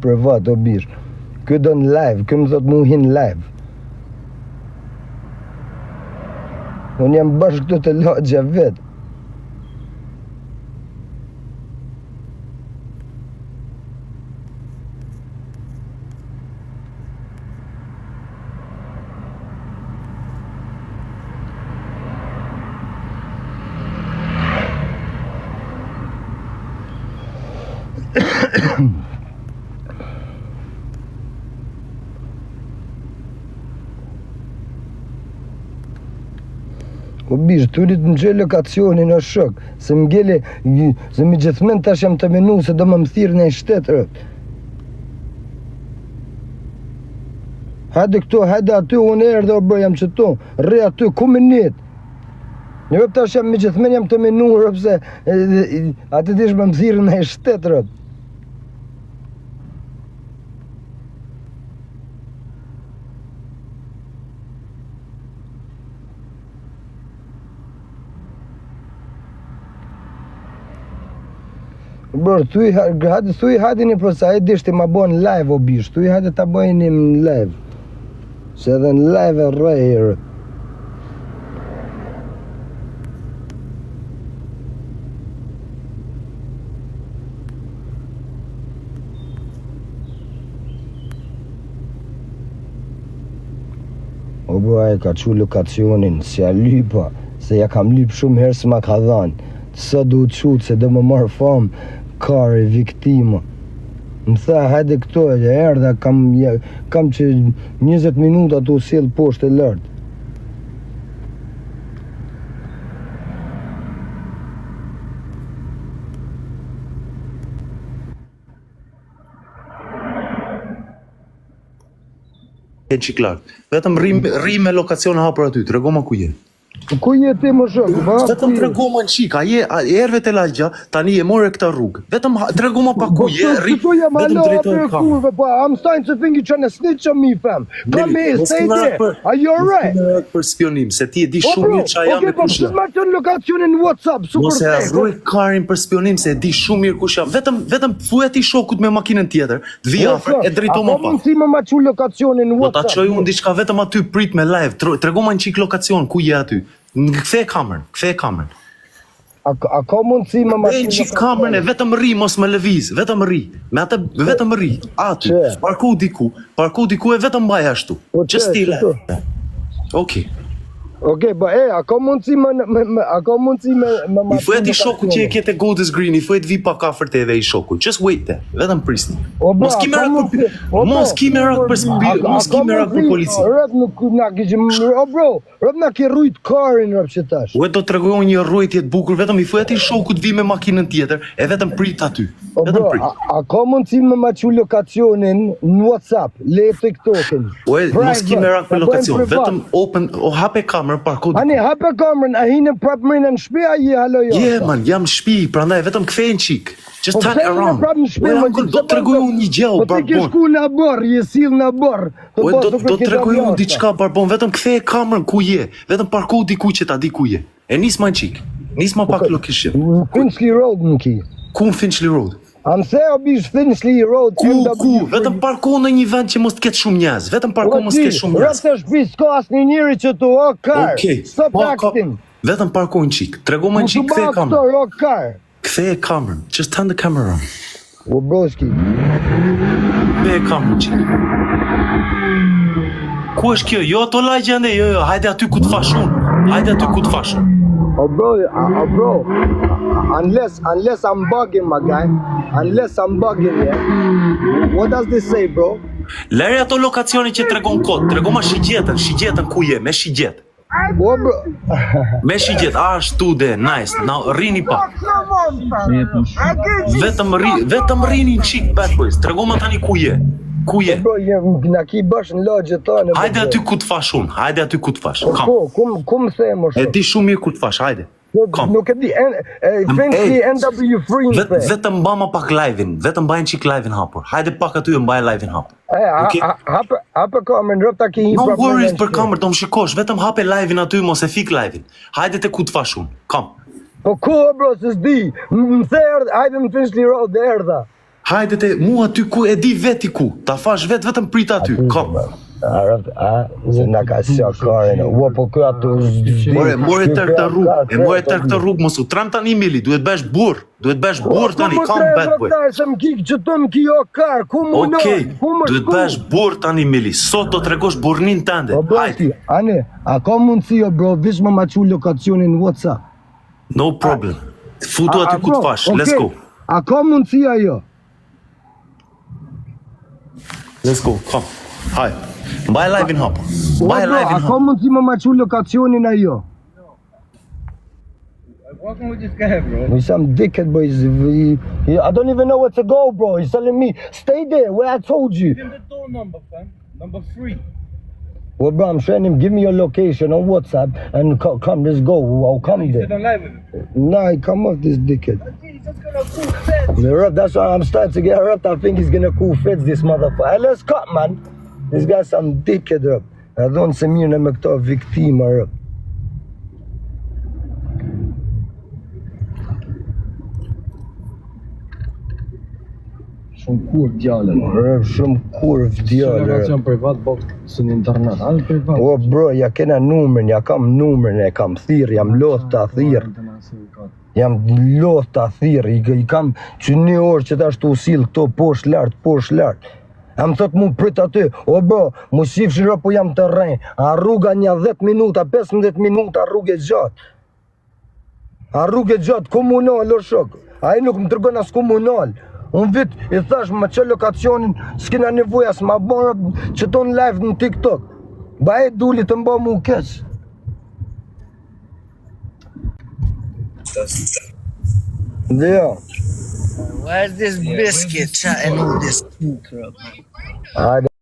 privat o bish. Ky do në live, ky më thot mu hin live. Unë jam bashkë këtu të lagja vetë. O bish, turit më gjë lokacionin o shok, se më gjeli, se më gjithmen tash jam të menu se do më thirë në i shtetërët. Hajde këtu, hajde aty, unë erdhe o bro, jam qëtu, rre aty, ku më njët. Një vëp tash jam më gjithmen jam të menu, rëpse aty dish më thirë në i shtetërët. Bro, thuj hajde një prosa, e dishti ma bo në live o bish, thuj hajde ta bojnë në live. Se edhe në live e rejrë. O bro, e ka qu lokacionin, si a lypa, se ja kam lyp shumë herë se ma ka dhanë. Sa du të qutë, se do më marë famë, kare, viktima. Më tha, hajde këto, e erdha, kam që 20 minuta të usil poshtë e lartë. E qik lartë. Vetëm rri me lokacion hapër aty, të regoma ku je. Ku je ti më shok? Vetëm të regoma në qik, a je erve të lagja, tani e more këta rrugë. Vetëm të regoma pa ku je, vetëm drejtojë kamë. I'm starting to think you're trying to snitch on me, fam. Come here, stay there. Are you alright? Për spionim, se ti e di shumë mirë qa jam e kush jam. Okej, po të marrë lokacionin në WhatsApp, super Mos e rruj karin për spionim, se e di shumë mirë kush jam. Vetëm thuaj ti shokut me makinën tjetër, të vi afër, e drejto më pak. Ako mund si më maqu lokacionin në Do ta WhatsApp? qoj unë diçka vetëm aty prit me live, të regoma në qik lokacion, ku je aty. Kthe kamerën. Ako mund si më maqu Në qik kamerën e vetëm rri, mos më lëviz, vetëm rri. Me atë vetëm rri, aty. Parku diku e vetëm mbaj ashtu. Just stay live. Okej. Okej, po ako mund si më I thuaj ti shokut që e kete Golders Green, i thuaj të vi pak afërt edhe i shokut. Just wait there. Vetëm prisni. Mos ki me rak për polici. Rëp nuk na kishim, o bro, rëp na ki rrujt karin rëp që tash. Ue do të tregoj një rrujtje të bukur, vetëm i thuaj ti shokut vi me makinën tjetër, e vetëm prit aty. O bro, ako mund si më maqu lokacionin në WhatsApp, le TikTokin. Ue, mos ki me rak për lokacion, vetëm open, o hape kamerën, parko. Ani, hape kamerën, a hinë prapë mërë në shpi, a je halo jo? Je, man, jam shpi, prandaj vetëm kthej në qik. Just turn around. Do të tregoj unë një gjë, barbon. Po ti ke shku në borë, je sill në borë. Do të tregoj unë diçka, barbon, vetëm kthej kamerën ku je. Vetëm parko diku që ta di ku je. E nis ma në qik. Nis ma pak location. Finchley Road në ki. Ku në Finchley Road? Am se o bish Finchley Road. Ku? Vetëm parko në një vend që mos të ketë shumë njerëz. Vetëm parko mos të ketë shumë njerëz. Rëpë të shpi s'ka asnjë njeri që tu o kar. Stop acting. Vetëm parko në qik. Trego më në qik, kthej kamerën. O kar. Kthej kamerën. Just turn the camera on. O broski. Kthej kamerën në qik. Ku është kjo? Jo ato lagja ande, jo, hajde aty ku të fash unë. Hajde aty ku të fash unë. Oh bro, unless I'm bugging my guy, unless I'm bugging, yeah. What does this say, bro? Lere ato lokacioni që tregon kod, tregon ma shigjetën ku je, me shigjet. Oh bro. Me shigjet, ashtu de, nice, now rini pa. Vetëm rini në qik, bad boys, tregon ma tani ku je. Ku je? Bro, na ki bash në lagje tonë. Hajde aty ku të fash unë, hajde aty ku të fash. Po, ku më them është? E di shumë mirë ku të fash, hajde. Nuk e di, Finchley NW Free. Vetëm mba ma pak live-in, vetëm mbajnë qik live-in hapur. Hajde pak aty e mbajnë live-in hapur. Hape kamerën, rëp ta ki një problem. No worries për kamerë, do më shikosh, vetëm hape live-in aty, mos e fik live-in. Hajde te ku të fash unë, kom. Po ku, bro, se s'di, më the erdhe, hajde në Finchley Road dhe erdha. Hajde te mua aty ku e di veti ku. Ta fash vetëm prit aty. Kom. Se na ka shakarin. Ua po kë ato More tërë këtë rrugë. E more tërë këtë rrugë mos u tram tani Mili, duhet bësh burr. Duhet bësh burr tani, kom bad boy. Më kik që të më kjo kar, ku më në? Okej, duhet bësh burr tani Mili. Sot do t'tregosh burrnin tënde. Hajde. Ane, a ka mundësi o bro, vish më çu lokacionin WhatsApp. No problem. Futu aty ku t'fash. Let's go. A ka mundësi ajo? Let's go. Kom. Hajde. Mbaj live-in hap. Mbaj live-in A ka hap. mundësi më çu lokacionin ajo? Walking with this guy, bro. He's some dickhead, boy. I don't even know where to go, bro. He's telling me, stay there where I told you. Give him the door number, fam. Number 3. Well, bro, I'm showing him, give me your location on WhatsApp and come, let's go. I'll come You there. said I'm live with him. Nah, come off this dickhead. He's just gonna cool fence. That's why I'm starting to get roughed. I think he's gonna cool fits this motherfucker. Hey, let's cut, man. This guy's some dickhead, bro. I don't see me in a victim, bro. Shumë kurv djallë. Shumë kurv djallë. Lokacion privat, po së në internet. Alë privat. O bro, ja kena numrin, ja kam numrin, e kam thirr, jam loth ta thirr. Jam loth ta thirr, i kam që një orë që tash të usil këto poshtë lart. Jam thot mu prit aty, o bro, mu shif shiro po jam të rrenj, a rruga një 10 minuta, 15 minuta rrugë gjatë. A rrugë gjatë, komunal o shok, a i nuk më tërgën as komunal. Unë vit, i thash, më që lokacionin, s'kina nevoja, s'ma bërë që ton live në TikTok. Ba e duli të mba mu keq. Dhe jo. Where's this biscuit chatting all this food, bro? Hajde.